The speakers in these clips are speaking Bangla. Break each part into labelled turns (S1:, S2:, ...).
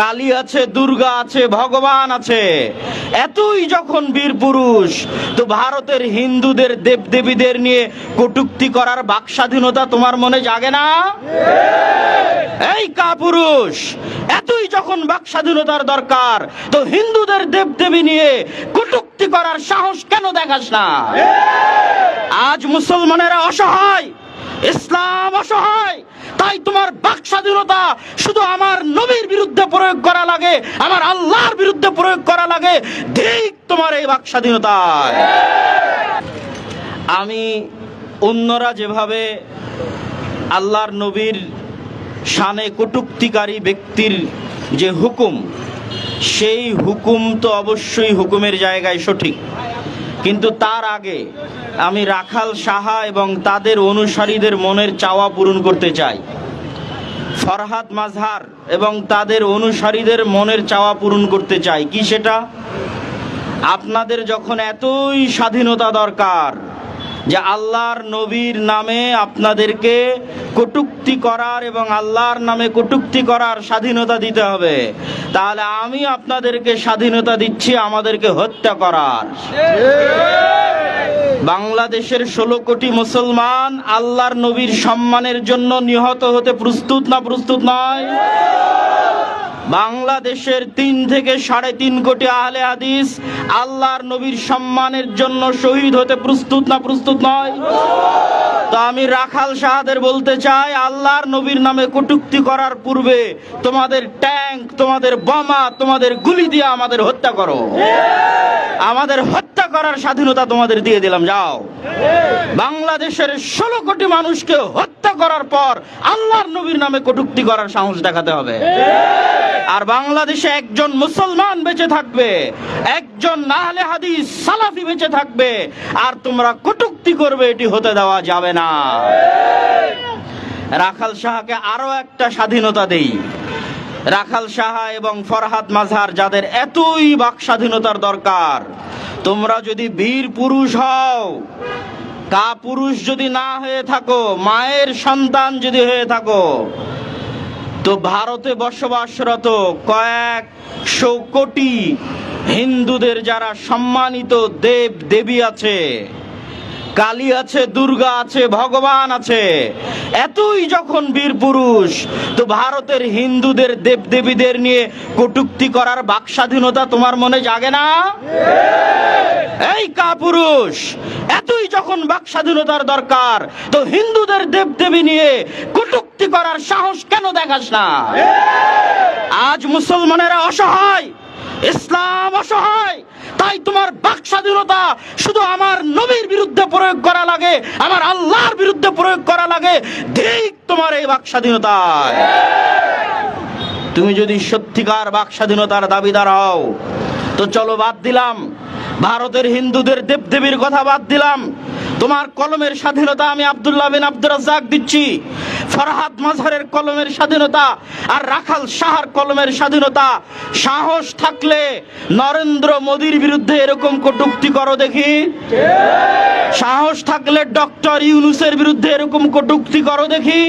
S1: কালী আছে, দুর্গা আছে, ভগবান আছে, এতই যখন বীর পুরুষ, তো ভারতের হিন্দুদের দেবদেবীদের নিয়ে কটূক্তি করার বাক স্বাধীনতা তোমার মনে জাগে না? এই কাপুরুষ, এতই যখন বাক স্বাধীনতার দরকার, তো হিন্দুদের দেবদেবী নিয়ে কটূক্তি করার সাহস কেন দেখাস না? আজ মুসলমানেরা অসহায়, ইসলাম অসহায়, তাই তোমার বাক স্বাধীনতা শুধু আমার নবীর বিরুদ্ধে প্রয়োগ করা লাগে, আমার আল্লাহর বিরুদ্ধে প্রয়োগ করা লাগে। ঠিক তোমার এই বাক স্বাধীনতায় আমি অন্যরা যেভাবে আল্লাহর নবীর শানে কটূক্তিকারী ব্যক্তির যে হুকুম, সেই হুকুম তো অবশ্যই হুকুমের জায়গায় সঠিক, কিন্তু তার আগে আমি রাখাল সাহা এবং তাদের অনুসারীদের মনের চাওয়া পূরণ করতে চাই। ফরহাদ মাজহার এবং তাদের অনুসারীদের মনের চাওয়া পূরণ করতে চাই। কি সেটা? আপনাদের যখন এতই স্বাধীনতা দরকার যে আল্লাহর নবীর নামে আপনাদেরকে কটূক্তি করার এবং আল্লাহর নামে কটূক্তি করার স্বাধীনতা দিতে হবে, তাহলে আমি আপনাদেরকে স্বাধীনতা দিচ্ছি আমাদেরকে হত্যা করার। বাংলাদেশের 16 কোটি মুসলমান আল্লাহর নবীর সম্মানের জন্য নিহত হতে প্রস্তুত না প্রস্তুত নয়? বাংলাদেশের 3 থেকে 3.5 কোটি আহলে হাদিস আল্লাহর নবীর সম্মানের জন্য শহীদ হতে প্রস্তুত না প্রস্তুত নয়? তো আমি রাখাল সাহাদের বলতে চাই, আল্লাহর নবীর নামে কটূক্তি করার পূর্বে তোমাদের ট্যাঙ্ক, তোমাদের বোমা, তোমাদের গুলি দিয়ে আমাদের হত্যা করো। আমাদের হত্যা করার স্বাধীনতা তোমাদের দিয়ে দিলাম, যাও। বাংলাদেশের 16 কোটি মানুষকে হত্যা করার পর আল্লাহর নবীর নামে কটূক্তি করার সাহস দেখাতে হবে। আর বাংলাদেশে একজন মুসলমান বেঁচে থাকবে, একজন আহলে হাদিস সালাফি বেঁচে থাকবে, আর তোমরা কটূক্তি করবে, এটি হতে দেওয়া যাবে না। রাখাল সাহাকে আরো একটা স্বাধীনতা দেই। রাখাল সাহা এবং ফরহাদ মাজহার, যাদের এতই বাক স্বাধীনতার দরকার, তোমরা যদি বীর পুরুষ হও, কাপুরুষ যদি না হয়ে থাকো, মায়ের সন্তান যদি হয়ে থাকো, তো ভারতে বসবাসরত কয়েকশো কোটি হিন্দুদের যারা সম্মানিত দেব দেবী আছে, কালী আছে, দুর্গা আছে, ভগবান আছে, এতই যখন বীর পুরুষ, তো ভারতের হিন্দুদের দেবদেবীদের নিয়ে কটূক্তি করার বাক স্বাধীনতা তোমার মনে জাগে না? এই কাপুরুষ, এতই যখন বাক স্বাধীনতার দরকার, তো হিন্দুদের দেবদেবী নিয়ে কটূক্তি করার সাহস কেন দেখাস না? আজ মুসলমানেরা অসহায়, ইসলাম অসহায়, তাই তোমার বাক স্বাধীনতা শুধু আমার নবীর বিরুদ্ধে প্রয়োগ করা লাগে, আমার আল্লাহর বিরুদ্ধে প্রয়োগ করা লাগে। ঠিক তোমার এই বাক স্বাধীনতায় তুমি যদি সত্যিকার বাক স্বাধীনতার দাবিদার হও, তো চলো, বাদ দিলাম ভারতের হিন্দুদের দেবদেবীর কথা, বাদ দিলাম। তোমার কলমের স্বাধীনতা আমি আব্দুল্লাহ বিন আব্দুর রাজ্জাক দিচ্ছি, ফরহাদ মাজহারের কলমের স্বাধীনতা আর রাখাল সাহার কলমের স্বাধীনতা। সাহস থাকলে নরেন্দ্র মোদীর বিরুদ্ধে এরকম কটূক্তি করো দেখি। সাহস থাকলে ডক্টর ইউনূসের বিরুদ্ধে এরকম কটূক্তি করো দেখি।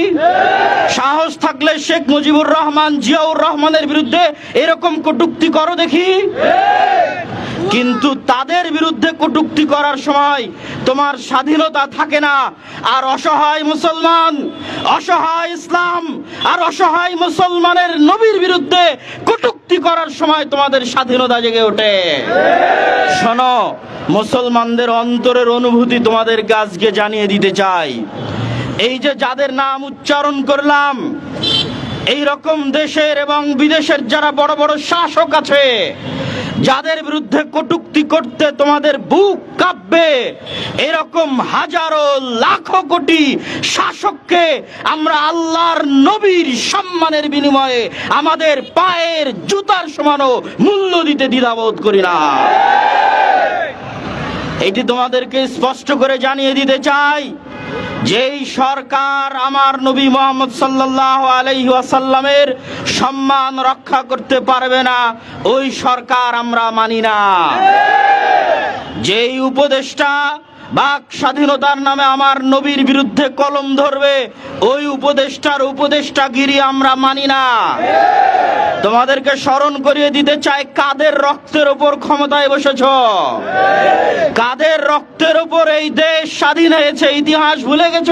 S1: সাহস থাকলে শেখ মুজিবুর রহমান, জিয়াউর রহমানের বিরুদ্ধে এরকম কটূক্তি করো দেখি। কিন্তু তাদের বিরুদ্ধে কটূক্তি করার সময় তোমার স্বাধীনতা থাকে না। আর অসহায় মুসলমান, অসহায় ইসলাম আর অসহায় মুসলমানের নবীর বিরুদ্ধে কটূক্তি করার সময় তোমাদের স্বাধীনতা জেগে ওঠে। শোনো, মুসলমানদের অন্তরের অনুভূতি তোমাদেরকে আজকে জানিয়ে দিতে চাই। এই যে যাদের নাম উচ্চারণ করলাম, এই রকম দেশের এবং বিদেশের যারা বড় বড় শাসক আছে, যাদের বিরুদ্ধে কটূক্তি করতে তোমাদের বুক কাঁপবে, এরকম হাজারো লাখো কোটি শাসককে আমরা আল্লাহর নবীর সম্মানের বিনিময়ে আমাদের পায়ের জুতার সমানও মূল্য দিতে দ্বিধাবোধ করি না। এটি তোমাদেরকে স্পষ্ট করে জানিয়ে দিতে চাই, যেই সরকার আমার নবী মুহাম্মদ সাল্লাল্লাহু আলাইহি ওয়াসাল্লামের সম্মান রক্ষা করতে পারবে না, ওই সরকার আমরা মানি না। যেই উপদেষ্টা বাক স্বাধীনতার নামে আমার নবীর বিরুদ্ধে কলম ধরবে, ওই উপদেষ্টার উপদেষ্টাগিরি আমরা মানি না। তোমাদেরকে স্মরণ করিয়ে দিতে চাই, কাদের রক্তের উপর ক্ষমতায় বসেছ, কাদের রক্তের উপর এই দেশ স্বাধীন হয়েছে, ইতিহাস ভুলে গেছ?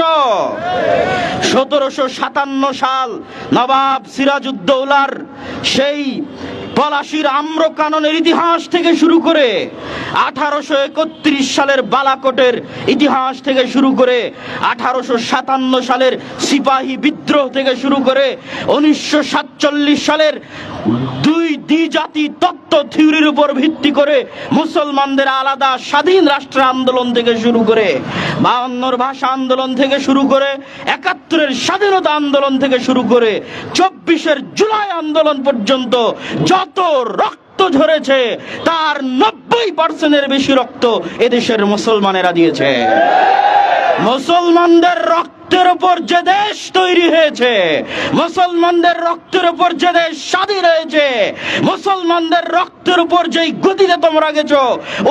S1: 1757 সাল নবাব সিরাজউদ্দৌলার সেই পলাশির আম্রকাননের ইতিহাস থেকে শুরু করে 1831 সালের বালাকোটের ইতিহাস থেকে শুরু করে 1857 সালের সিপাহী বিদ্রোহ থেকে শুরু করে 1947 সালের দুই দ্বিজাতি তত্ত্ব থিওরির উপর ভিত্তি করে মুসলমানদের আলাদা স্বাধীন রাষ্ট্র আন্দোলন থেকে শুরু করে 52 ভাষা আন্দোলন থেকে শুরু করে 71 স্বাধীনতা আন্দোলন থেকে শুরু করে 24 জুলাই আন্দোলন পর্যন্ত যত রক্ত ঝরেছে তার 90% বেশি রক্ত এদেশের মুসলমানেরা দিয়েছে। মুসলমানদের রক্তের উপর যে দেশ তৈরি হয়েছে, মুসলমানদের রক্তের উপর যে দেশ স্বাধীন হয়েছে, মুসলমানদের রক্তের উপর যেই গদিতে তোমরা গেছো,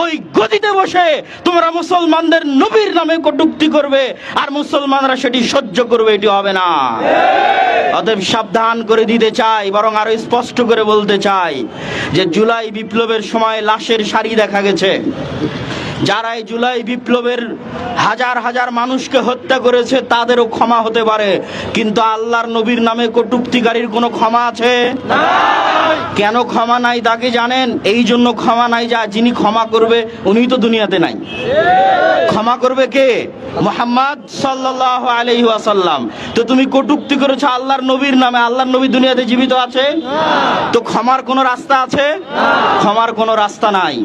S1: ওই গদিতে বসে তোমরা মুসলমানদের নবীর নামে কটূক্তি করবে আর মুসলমানরা সেটি সহ্য করবে, এটি হবে না। অতএব সাবধান করে দিতে চাই, বরং আরো স্পষ্ট করে বলতে চাই যে জুলাই বিপ্লবের সময় লাশের সারি দেখা গেছে। যারা এই জুলাই বিপ্লবের হাজার হাজার মানুষকে হত্যা করেছে তাদেরও ক্ষমা হতে পারে, কিন্তু আল্লাহর নবীর নামে কটূক্তিকারীর কোনো ক্ষমা আছে? কেন ক্ষমা নাই তাকে জানেন? এই জন্য ক্ষমা নাই যা যিনি ক্ষমা করবে উনি তো দুনিয়াতে নাই। ক্ষমা করবে কে? মুহাম্মদ সাল্লাল্লাহু আলাইহি ওয়াসাল্লাম। তো তুমি কটূক্তি করেছো আল্লাহর নবীর নামে, আল্লাহর নবী দুনিয়াতে জীবিত আছে? তো ক্ষমার কোনো রাস্তা আছে? ক্ষমার কোনো রাস্তা নাই।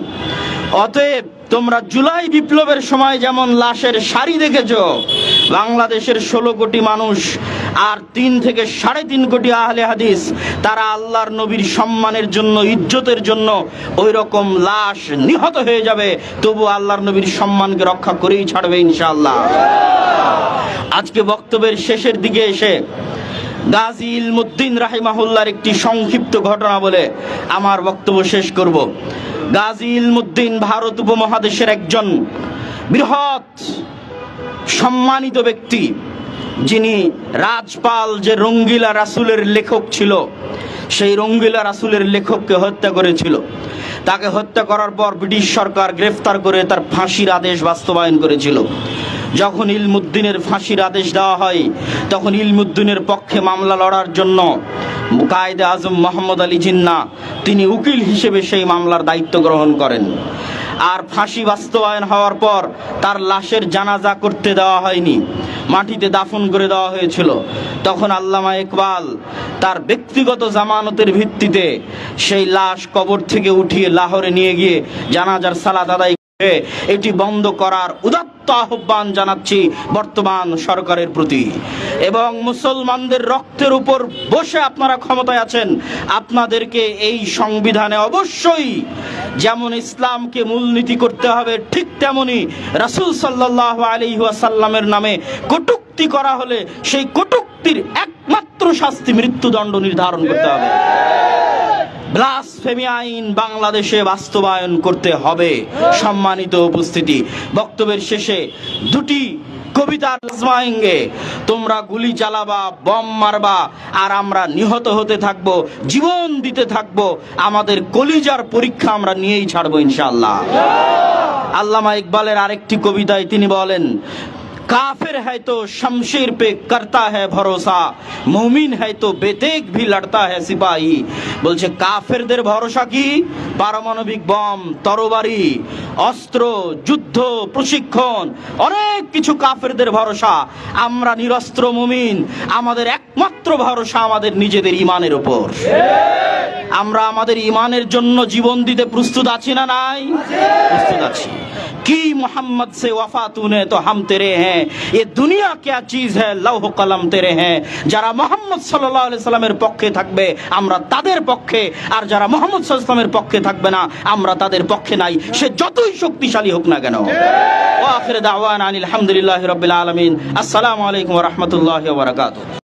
S1: অতএব তোমরা জুলাই বিপ্লবের সময় যেমন লাশের সারি দেখেছো, বাংলাদেশের 16 কোটি মানুষ আর 3 থেকে 3.5 কোটি আহলে হাদিস তারা আল্লাহর নবীর সম্মানের জন্য, ইজ্জতের জন্য ওই রকম লাশ নিহত হয়ে যাবে, তবু আল্লাহর নবীর সম্মানকে রক্ষা করেই ছাড়বে ইনশাআল্লাহ। আজকে বক্তব্যের শেষের দিকে এসে গাজী ইলমুদ্দিন রাহিমাহুল্লাহর একটি সংক্ষিপ্ত ঘটনা বলে আমার বক্তব্য শেষ করব। গাজী ইলমুদ্দিন ভারত উপমহাদেশের একজন বৃহৎ সম্মানিত ব্যক্তি, যিনি রাজপাল যে রঙ্গিলা রাসূলের লেখক ছিল, সেই রঙ্গিলা রাসূলের লেখককে হত্যা করেছিল। তাকে হত্যা করার পর ব্রিটিশ সরকার গ্রেফতার করে তার ফাঁসির আদেশ বাস্তবায়ন করেছিল। যখন ইলমুদ্দিনের ফাঁসির আদেশ দেওয়া হয়, তখন ইলমুদ্দিনের পক্ষে মামলা লড়ার জন্য কায়েদে আজম মোহাম্মদ আলী জিন্নাহ তিনি উকিল হিসেবে সেই মামলার দায়িত্ব গ্রহণ করেন। আর ফাঁসি বাস্তবায়ন হওয়ার পর তার লাশের জানাজা করতে দেওয়া হয়নি, মাটিতে দাফন করে দেওয়া হয়েছিল। তখন আল্লামা ইকবাল তার ব্যক্তিগত জামানতের ভিত্তিতে সেই লাশ কবর থেকে উঠিয়ে লাহোরে নিয়ে গিয়ে জানাজার সালাত আদায় করে এটি বন্ধ করার উদাত্ত আহ্বান জানাচ্ছি বর্তমান সরকারের প্রতি। এবং মুসলমানদের রক্তের উপর বসে আপনারা ক্ষমতায় আছেন, আপনাদেরকে এই সংবিধানে অবশ্যই যেমন ইসলামকে মূলনীতি করতে হবে, ঠিক তেমনি রাসূল সাল্লাল্লাহু আলাইহি ওয়াসাল্লামের নামে কটূক্তি করা হলে সেই কটূক্তির একমাত্র শাস্তি মৃত্যুদণ্ড নির্ধারণ করতে হবে। ব্লাসফেমি আইন বাংলাদেশে বাস্তবায়ন করতে হবে। সম্মানিত উপস্থিতি, বক্তব্যের শেষে দুটি কবিতা আজমায়েঙ্গে, তোমরা গুলি চালাবা, বম মারবা, আর আমরা নিহত হতে থাকবো, জীবন দিতে থাকবো, আমাদের কলিজার পরীক্ষা আমরা নিয়েই ছাড়বো ইনশাআল্লাহ। আল্লামা ইকবালের আরেকটি কবিতায় তিনি বলেন, काफिर है तो शमशीर पे करता है भरोसा, मुमिन है तो बेतेग भी लड़ता है सिपाही। বলছে কাফেরদের ভরসা কি? পারমাণবিক বম, তরবারি, অস্ত্র, যুদ্ধ, প্রশিক্ষণ, অনেক কিছু কাফেরদের ভরসা। আমরা নিরস্ত্র মুমিন, আমাদের একমাত্র ভরসা আমাদের নিজেদের ঈমানের উপর। আমরা আমাদের ঈমানের জন্য জীবন দিতে প্রস্তুত আছি না নাই? প্রস্তুত আছি। কি মোহাম্মদ সে ওয়াফা তুনে তো হাম তেরে হ্যাঁ, এ দুনিয়া क्या चीज है লৌহ কলম তেরে হ্যাঁ। যারা মোহাম্মদ সাল্লাল্লাহু আলাইহি সাল্লামের পক্ষে থাকবে আমরা তাদের পক্ষে, আর যারা মোহাম্মদ সাল্লাল্লাহু আলাইহি সাল্লামের পক্ষে থাকবে না আমরা তাদের পক্ষে নাই, সে যতই শক্তিশালী হোক না কেন। ওয়া আখির দাওয়ানা আলহামদুলিল্লাহি রাব্বিল আলামিন। আসসালামু আলাইকুম ওয়া রাহমাতুল্লাহি ওয়া বারাকাতুহু।